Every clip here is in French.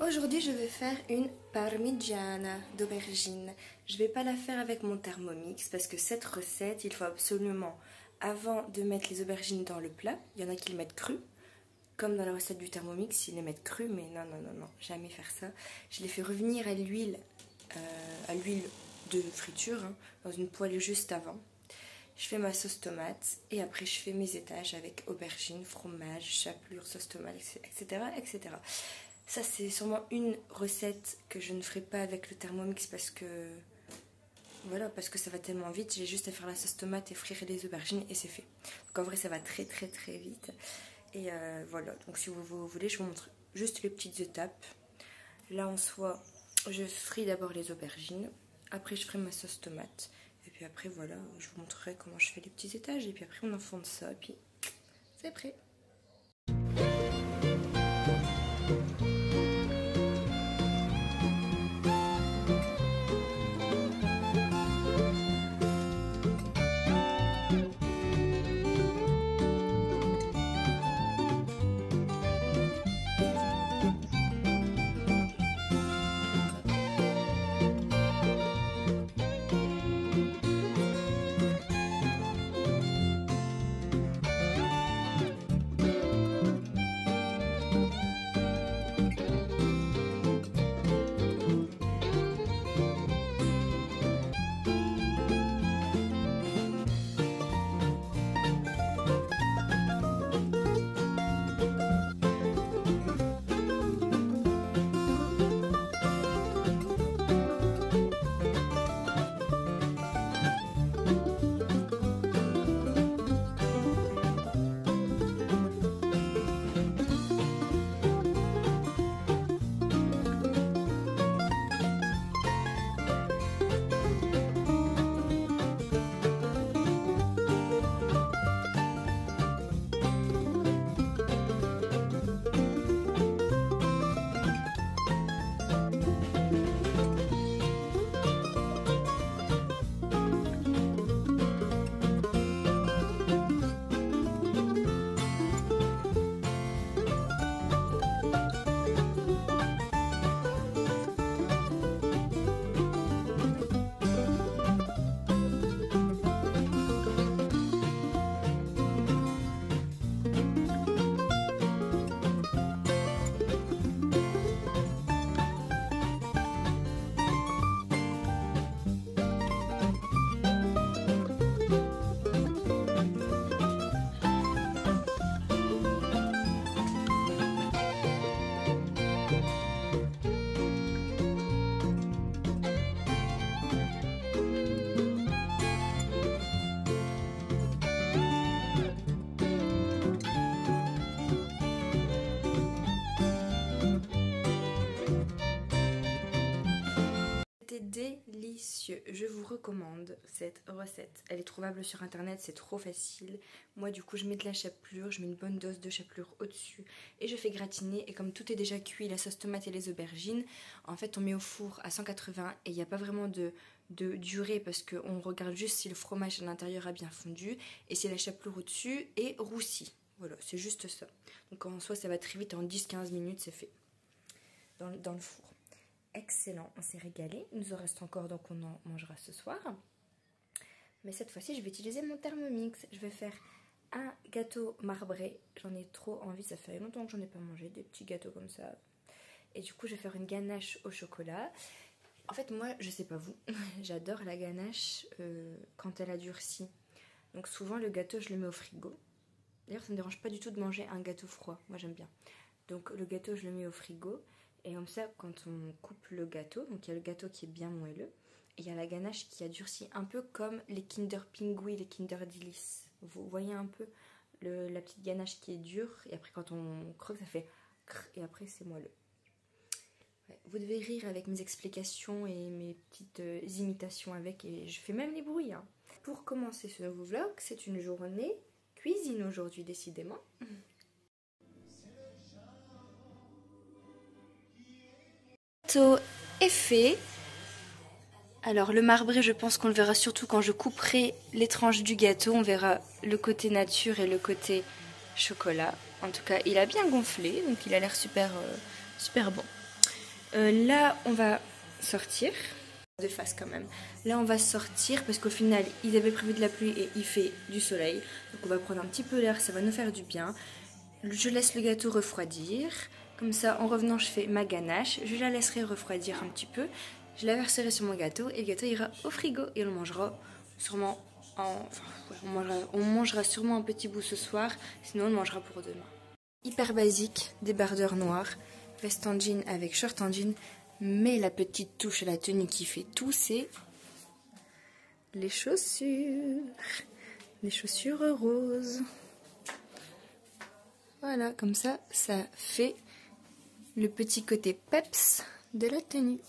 Aujourd'hui, je vais faire une parmigiana d'aubergine. Je vais pas la faire avec mon Thermomix parce que cette recette, il faut absolument, avant de mettre les aubergines dans le plat, il y en a qui le mettent cru, comme dans la recette du Thermomix, ils les mettent cru, mais non, non, non, non, jamais faire ça. Je les fais revenir à l'huile de friture, hein, dans une poêle juste avant. Je fais ma sauce tomate et après je fais mes étages avec aubergines, fromage, chapelure, sauce tomate, etc., etc. Ça, c'est sûrement une recette que je ne ferai pas avec le Thermomix parce que voilà, parce que ça va tellement vite. J'ai juste à faire la sauce tomate et frire les aubergines et c'est fait. Donc en vrai, ça va très très très vite. Et voilà, donc si vous voulez, je vous montre juste les petites étapes. Là en soi, je fris d'abord les aubergines. Après, je ferai ma sauce tomate. Et puis après, voilà, je vous montrerai comment je fais les petits étages. Et puis après, on enfonce ça. Et puis, c'est prêt. Délicieux, je vous recommande cette recette. Elle est trouvable sur internet, c'est trop facile. Moi du coup je mets de la chapelure, je mets une bonne dose de chapelure au-dessus et je fais gratiner. Et comme tout est déjà cuit, la sauce tomate et les aubergines, en fait on met au four à 180 et il n'y a pas vraiment de durée parce qu'on regarde juste si le fromage à l'intérieur a bien fondu et si la chapelure au-dessus est roussie. Voilà, c'est juste ça. Donc en soi ça va très vite, en 10-15 minutes c'est fait dans le four. Excellent, on s'est régalé. Il nous en reste encore, donc on en mangera ce soir. Mais cette fois-ci, je vais utiliser mon Thermomix. Je vais faire un gâteau marbré. J'en ai trop envie, ça fait longtemps que j'en ai pas mangé, des petits gâteaux comme ça. Et du coup, je vais faire une ganache au chocolat. En fait, moi, je sais pas vous, j'adore la ganache quand elle a durci. Donc souvent, le gâteau, je le mets au frigo. D'ailleurs, ça ne me dérange pas du tout de manger un gâteau froid. Moi, j'aime bien. Donc le gâteau, je le mets au frigo. Et comme ça, quand on coupe le gâteau, donc il y a le gâteau qui est bien moelleux, et il y a la ganache qui a durci un peu comme les Kinder Pingui, les Kinder Delice. Vous voyez un peu la petite ganache qui est dure, et après quand on croque, ça fait crrr, et après c'est moelleux. Ouais, vous devez rire avec mes explications et mes petites imitations avec, et je fais même les bruits. Hein. Pour commencer ce nouveau vlog, c'est une journée cuisine aujourd'hui, décidément. Est fait. Alors le marbré, je pense qu'on le verra surtout quand je couperai les tranches du gâteau. On verra le côté nature et le côté chocolat. En tout cas, il a bien gonflé, donc il a l'air super bon. Là, on va sortir. De face quand même. Là, on va sortir parce qu'au final, ils avaient prévu de la pluie et il fait du soleil. Donc on va prendre un petit peu l'air, ça va nous faire du bien. Je laisse le gâteau refroidir. Comme ça, en revenant, je fais ma ganache. Je la laisserai refroidir un petit peu. Je la verserai sur mon gâteau et le gâteau ira au frigo. Et on le mangera sûrement on mangera sûrement un petit bout ce soir. Sinon, on le mangera pour demain. Hyper basique, débardeur noir, veste en jean avec short en jean. Mais la petite touche à la tenue qui fait tout, c'est les chaussures. Les chaussures roses. Voilà, comme ça fait le petit côté peps de la tenue.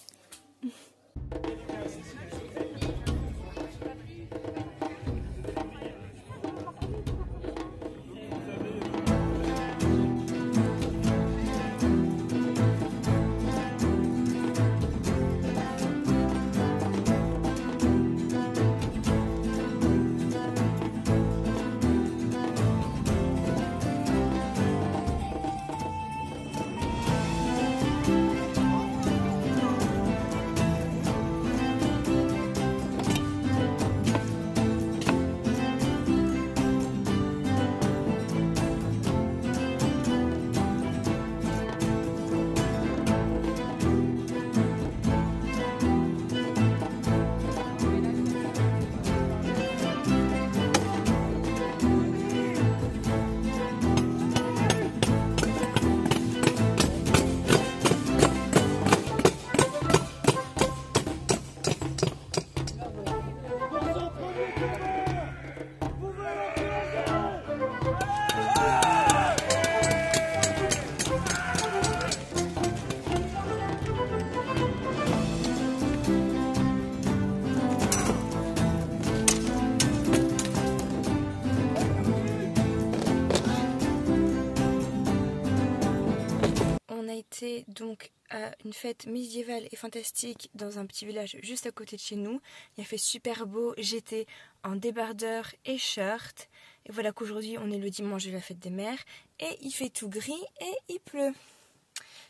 Donc à une fête médiévale et fantastique dans un petit village juste à côté de chez nous. Il a fait super beau, j'étais en débardeur et shirt. Et voilà qu'aujourd'hui on est le dimanche de la fête des mères et il fait tout gris et il pleut.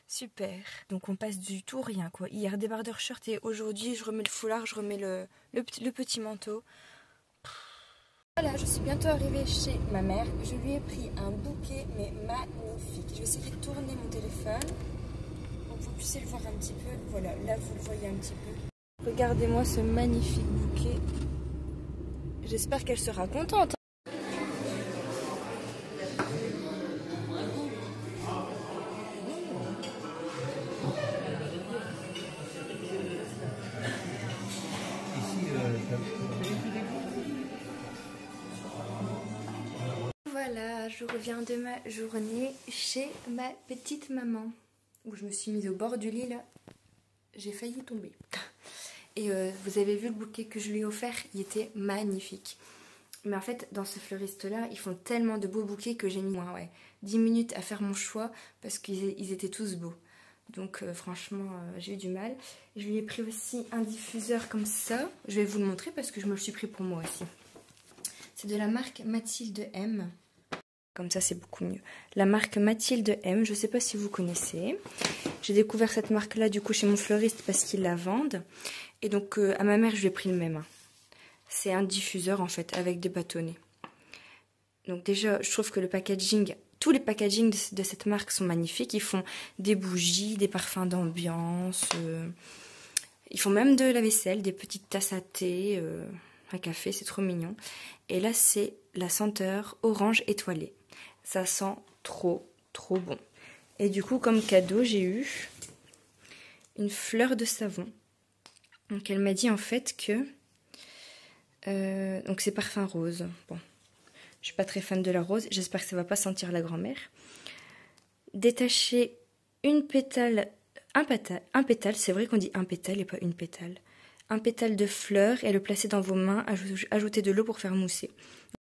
Super. Donc on passe du tout rien quoi. Hier débardeur shirt et aujourd'hui je remets le foulard, je remets le petit manteau. Voilà, je suis bientôt arrivée chez ma mère. Je lui ai pris un bouquet mais magnifique. Je vais essayer de tourner mon téléphone. Vous puissiez le voir un petit peu, voilà, là vous le voyez un petit peu. Regardez-moi ce magnifique bouquet. J'espère qu'elle sera contente. Voilà, je reviens de ma journée chez ma petite maman. Où je me suis mise au bord du lit là, j'ai failli tomber. Et vous avez vu le bouquet que je lui ai offert, il était magnifique. Mais en fait, dans ce fleuriste là, ils font tellement de beaux bouquets que j'ai mis 10 minutes à faire mon choix parce qu'ils étaient tous beaux. Donc franchement, j'ai eu du mal. Je lui ai pris aussi un diffuseur comme ça. Je vais vous le montrer parce que je me le suis pris pour moi aussi. C'est de la marque Mathilde M. Comme ça, c'est beaucoup mieux. La marque Mathilde M, je ne sais pas si vous connaissez. J'ai découvert cette marque-là, du coup, chez mon fleuriste parce qu'ils la vendent. Et donc, à ma mère, je lui ai pris le même. C'est un diffuseur, en fait, avec des bâtonnets. Donc déjà, je trouve que le packaging, tous les packagings de cette marque sont magnifiques. Ils font des bougies, des parfums d'ambiance. Ils font même de la vaisselle, des petites tasses à thé, à café, c'est trop mignon. Et là, c'est la senteur orange étoilée. Ça sent trop bon. Et du coup, comme cadeau, j'ai eu une fleur de savon. Donc elle m'a dit en fait que... donc c'est parfum rose. Bon, je suis pas très fan de la rose. J'espère que ça va pas sentir la grand-mère. Détacher un pétale, c'est vrai qu'on dit un pétale et pas une pétale. Un pétale de fleur et le placer dans vos mains, ajouter de l'eau pour faire mousser.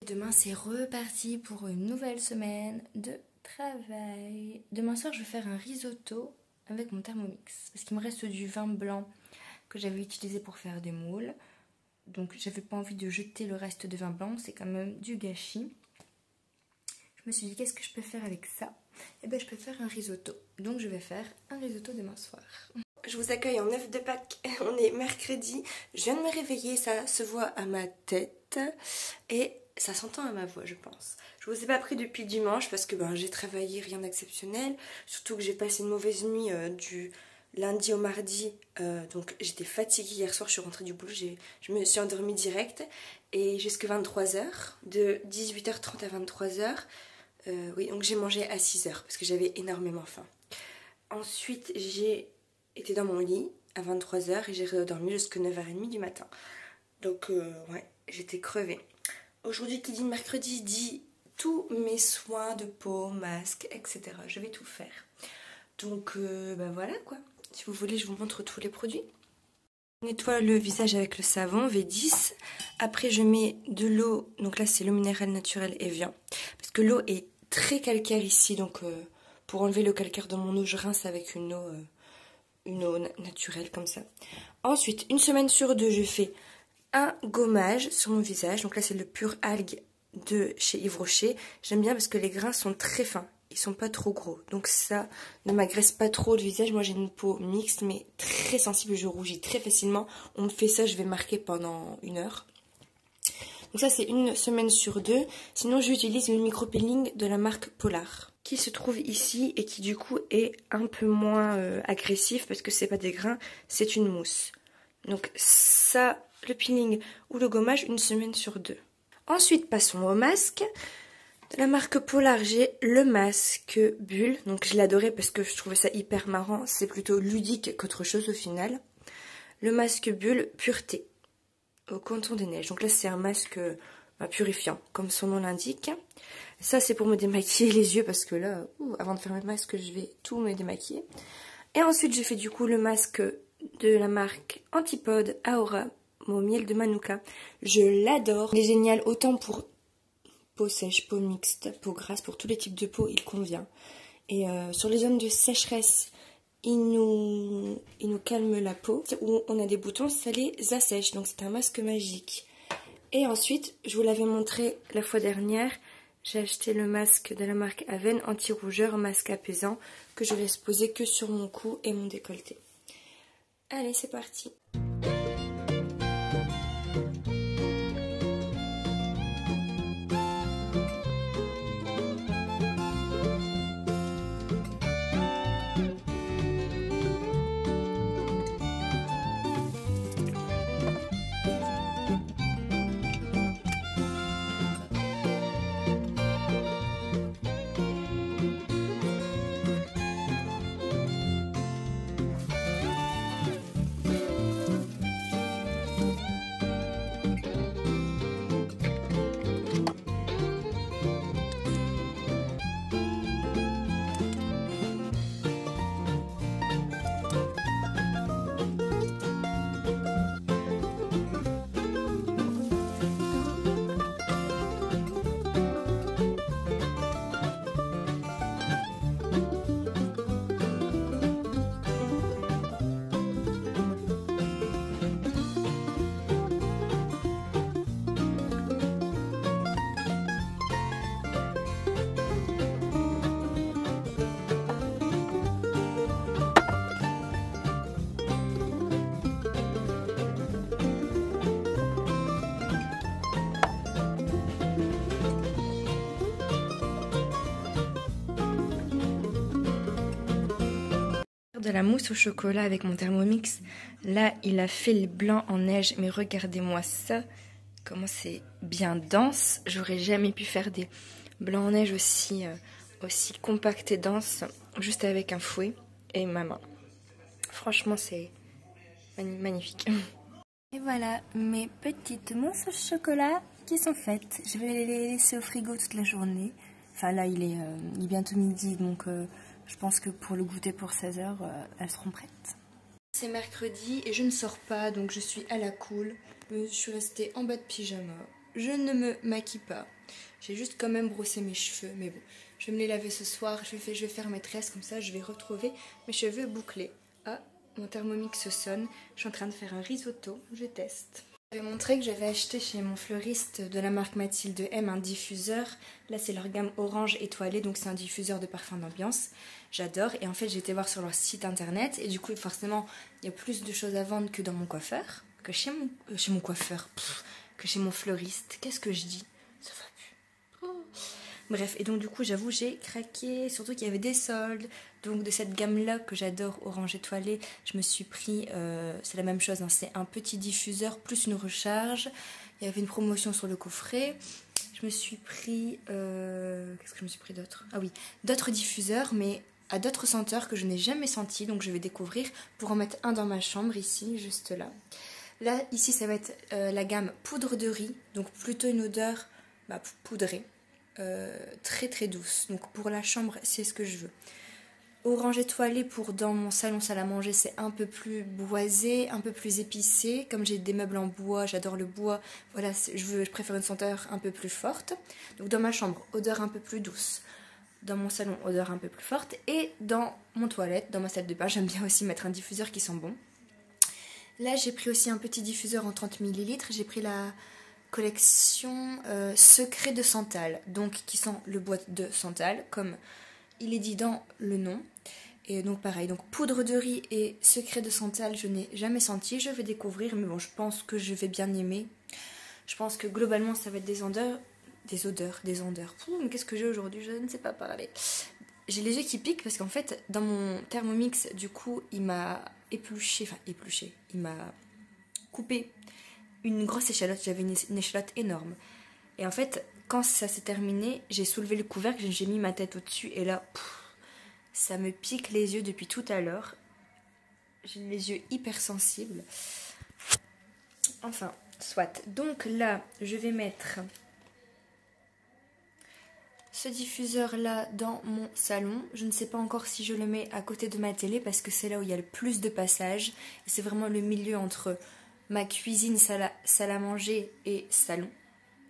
Demain, c'est reparti pour une nouvelle semaine de travail. Demain soir, je vais faire un risotto avec mon Thermomix. Parce qu'il me reste du vin blanc que j'avais utilisé pour faire des moules. Donc, j'avais pas envie de jeter le reste de vin blanc. C'est quand même du gâchis. Je me suis dit, qu'est-ce que je peux faire avec ça? Eh bien, je peux faire un risotto. Donc, je vais faire un risotto demain soir. je vous accueille en œuf de Pâques. On est mercredi. Je viens de me réveiller, ça se voit à ma tête et ça s'entend à ma voix, je pense. Je vous ai pas pris depuis dimanche parce que j'ai travaillé, rien d'exceptionnel. Surtout que j'ai passé une mauvaise nuit du lundi au mardi. Donc j'étais fatiguée hier soir, je suis rentrée du boulot, je me suis endormie direct. Et jusqu'à 23h, de 18h30 à 23h. Oui, donc j'ai mangé à 6h parce que j'avais énormément faim. Ensuite, j'ai été dans mon lit à 23h et j'ai redormi jusqu'à 9h30 du matin. Donc, ouais, j'étais crevée. Aujourd'hui, qui dit mercredi, dit tous mes soins de peau, masque, etc. Je vais tout faire. Donc, voilà quoi. Si vous voulez, je vous montre tous les produits. Je nettoie le visage avec le savon V10. Après, je mets de l'eau. Donc là, c'est l'eau minérale naturelle Evian. Parce que l'eau est très calcaire ici. Donc, pour enlever le calcaire de mon eau, je rince avec une eau naturelle comme ça. Ensuite, une semaine sur deux, je fais un gommage sur mon visage. Donc là, c'est le pur algue de chez Yves Rocher. J'aime bien parce que les grains sont très fins. Ils sont pas trop gros. Donc ça ne m'agresse pas trop le visage. Moi, j'ai une peau mixte, mais très sensible. Je rougis très facilement. On me fait ça, je vais marquer pendant 1 heure. Donc ça, c'est une semaine sur deux. Sinon, j'utilise le micro-peeling de la marque Polar, qui se trouve ici et qui du coup est un peu moins agressif parce que c'est pas des grains, c'est une mousse. Donc ça, le peeling ou le gommage, une semaine sur deux. Ensuite, passons au masque. De la marque Polar, j'ai le masque Bulle. Donc je l'adorais parce que je trouvais ça hyper marrant. C'est plutôt ludique qu'autre chose au final. Le masque Bulle Pureté au Canton des Neiges. Donc là, c'est un masque purifiant, comme son nom l'indique. Ça, c'est pour me démaquiller les yeux parce que là, avant de faire mes masques, je vais tout me démaquiller. Et ensuite, j'ai fait du coup le masque de la marque Antipode Aura au miel de Manuka. Je l'adore. Il est génial autant pour peau sèche, peau mixte, peau grasse, pour tous les types de peau, il convient. Et sur les zones de sécheresse, il nous calme la peau. Où on a des boutons, ça les assèche. Donc c'est un masque magique. Et ensuite, je vous l'avais montré la fois dernière, j'ai acheté le masque de la marque Aven anti-rougeur, masque apaisant, que je laisse poser que sur mon cou et mon décolleté. Allez, c'est parti! De la mousse au chocolat avec mon Thermomix. Là, il a fait le blanc en neige, mais regardez-moi ça, comment c'est bien dense. J'aurais jamais pu faire des blancs en neige aussi compacts et denses juste avec un fouet et ma main. Franchement, c'est magnifique. Et voilà mes petites mousses au chocolat qui sont faites. Je vais les laisser au frigo toute la journée. Enfin là, il est bientôt midi, donc je pense que pour le goûter pour 16h, elles seront prêtes. C'est mercredi et je ne sors pas, donc je suis à la cool. Je suis restée en bas de pyjama. Je ne me maquille pas. J'ai juste quand même brossé mes cheveux, mais bon, je vais me les laver ce soir. Je vais faire mes tresses, comme ça je vais retrouver mes cheveux bouclés. Ah, mon Thermomix sonne. Je suis en train de faire un risotto. Je teste. Je vais montrer que j'avais acheté chez mon fleuriste de la marque Mathilde M un diffuseur. Là c'est leur gamme orange étoilée, donc c'est un diffuseur de parfum d'ambiance. J'adore, et en fait j'ai été voir sur leur site internet et du coup forcément il y a plus de choses à vendre que dans mon coiffeur, que chez mon coiffeur, que chez mon fleuriste. Qu'est-ce que je dis? Ça va plus. Oh. Bref, et donc du coup j'avoue j'ai craqué, surtout qu'il y avait des soldes. Donc de cette gamme là que j'adore, orange étoilé, je me suis pris, c'est la même chose, hein, c'est un petit diffuseur plus une recharge. Il y avait une promotion sur le coffret. Je me suis pris, qu'est-ce que je me suis pris d'autre? Ah oui, d'autres diffuseurs, mais à d'autres senteurs que je n'ai jamais sentis, donc je vais découvrir pour en mettre un dans ma chambre ici, juste là. Là, ici ça va être la gamme poudre de riz, donc plutôt une odeur poudrée, très très douce. Donc pour la chambre, c'est ce que je veux. Orange étoilé pour dans mon salon salle à manger, c'est un peu plus boisé, un peu plus épicé. Comme j'ai des meubles en bois, j'adore le bois, voilà, je préfère une senteur un peu plus forte. Donc dans ma chambre, odeur un peu plus douce. Dans mon salon, odeur un peu plus forte. Et dans mon toilette, dans ma salle de bain, j'aime bien aussi mettre un diffuseur qui sent bon. Là, j'ai pris aussi un petit diffuseur en 30 ml. J'ai pris la collection Secret de Santal, donc qui sent le bois de Santal, comme il est dit dans le nom. Et donc pareil, donc poudre de riz et secret de santal, je n'ai jamais senti, je vais découvrir, mais bon, je pense que je vais bien aimer. Je pense que globalement ça va être des odeurs. Pouh, mais qu'est-ce que j'ai aujourd'hui? Je ne sais pas parler. J'ai les yeux qui piquent parce qu'en fait, dans mon Thermomix, du coup, il m'a épluché, il m'a coupé une grosse échalote, j'avais une échalote énorme. Et en fait, quand ça s'est terminé, j'ai soulevé le couvercle, j'ai mis ma tête au-dessus et là, ça me pique les yeux depuis tout à l'heure. J'ai les yeux hypersensibles. Enfin, soit. Donc là, je vais mettre ce diffuseur-là dans mon salon. Je ne sais pas encore si je le mets à côté de ma télé parce que c'est là où il y a le plus de passages. C'est vraiment le milieu entre ma cuisine, salle à manger et salon.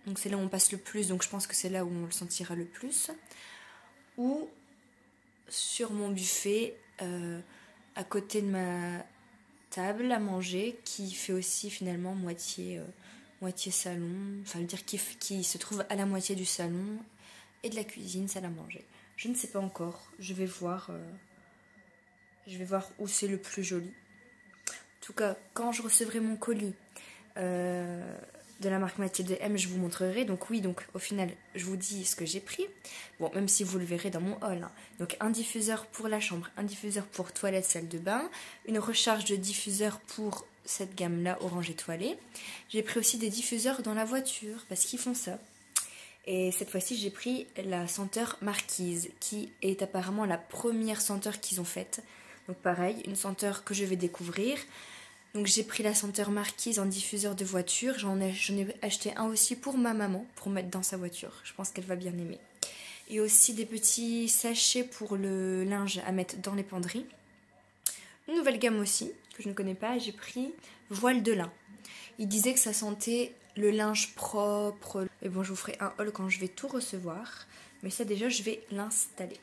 Donc c'est là où on passe le plus, donc je pense que c'est là où on le sentira le plus. Ou sur mon buffet, à côté de ma table à manger, qui fait aussi finalement moitié salon, enfin je veux dire qui se trouve à la moitié du salon et de la cuisine, salle à manger. Je ne sais pas encore, je vais voir où c'est le plus joli. En tout cas, quand je recevrai mon colis de la marque Mathilde M, je vous montrerai. Donc oui, donc au final, je vous dis ce que j'ai pris. Bon, même si vous le verrez dans mon haul. Hein. Donc un diffuseur pour la chambre, un diffuseur pour toilette, salle de bain, une recharge de diffuseur pour cette gamme-là, orange étoilé. J'ai pris aussi des diffuseurs dans la voiture, parce qu'ils font ça. Et cette fois-ci, j'ai pris la senteur Marquise, qui est apparemment la première senteur qu'ils ont faite. Donc pareil, une senteur que je vais découvrir. Donc j'ai pris la senteur Marquise en diffuseur de voiture. J'en ai acheté un aussi pour ma maman, pour mettre dans sa voiture. Je pense qu'elle va bien aimer. Et aussi des petits sachets pour le linge à mettre dans les penderies. Une nouvelle gamme aussi, que je ne connais pas. J'ai pris Voile de lin. Il disait que ça sentait le linge propre. Et bon, je vous ferai un haul quand je vais tout recevoir. Mais ça déjà, je vais l'installer.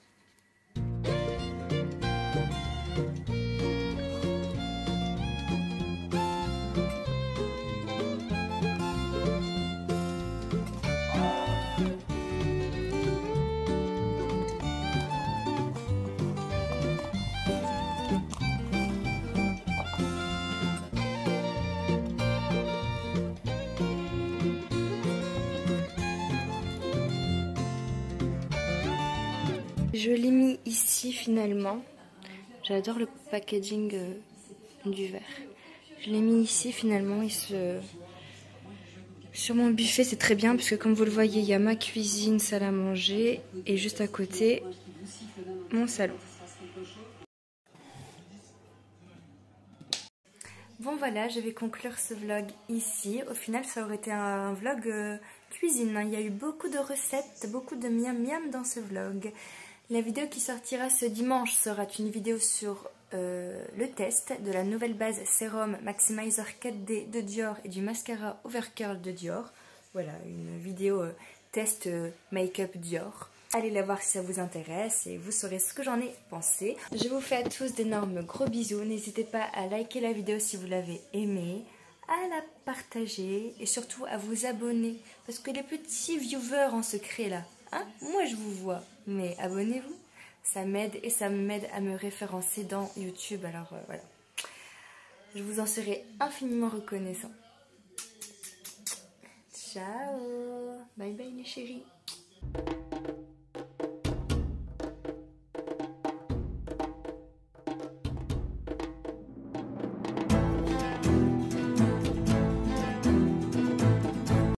Je l'ai mis ici finalement. J'adore le packaging du verre. Je l'ai mis ici finalement. Sur mon buffet, c'est très bien puisque comme vous le voyez, il y a ma cuisine, salle à manger et juste à côté, mon salon. Bon voilà, je vais conclure ce vlog ici. Au final, ça aurait été un vlog cuisine. Il y a eu beaucoup de recettes, beaucoup de miam miam dans ce vlog. La vidéo qui sortira ce dimanche sera une vidéo sur le test de la nouvelle base sérum Maximizer 4D de Dior et du mascara Overcurl de Dior. Voilà, une vidéo test make-up Dior. Allez la voir si ça vous intéresse et vous saurez ce que j'en ai pensé. Je vous fais à tous d'énormes gros bisous. N'hésitez pas à liker la vidéo si vous l'avez aimée, à la partager et surtout à vous abonner. Parce que les petits viewers en secret là, hein, moi je vous vois, mais abonnez-vous. Ça m'aide et ça m'aide à me référencer dans YouTube. Alors voilà, je vous en serai infiniment reconnaissant. Ciao, bye bye les chéris.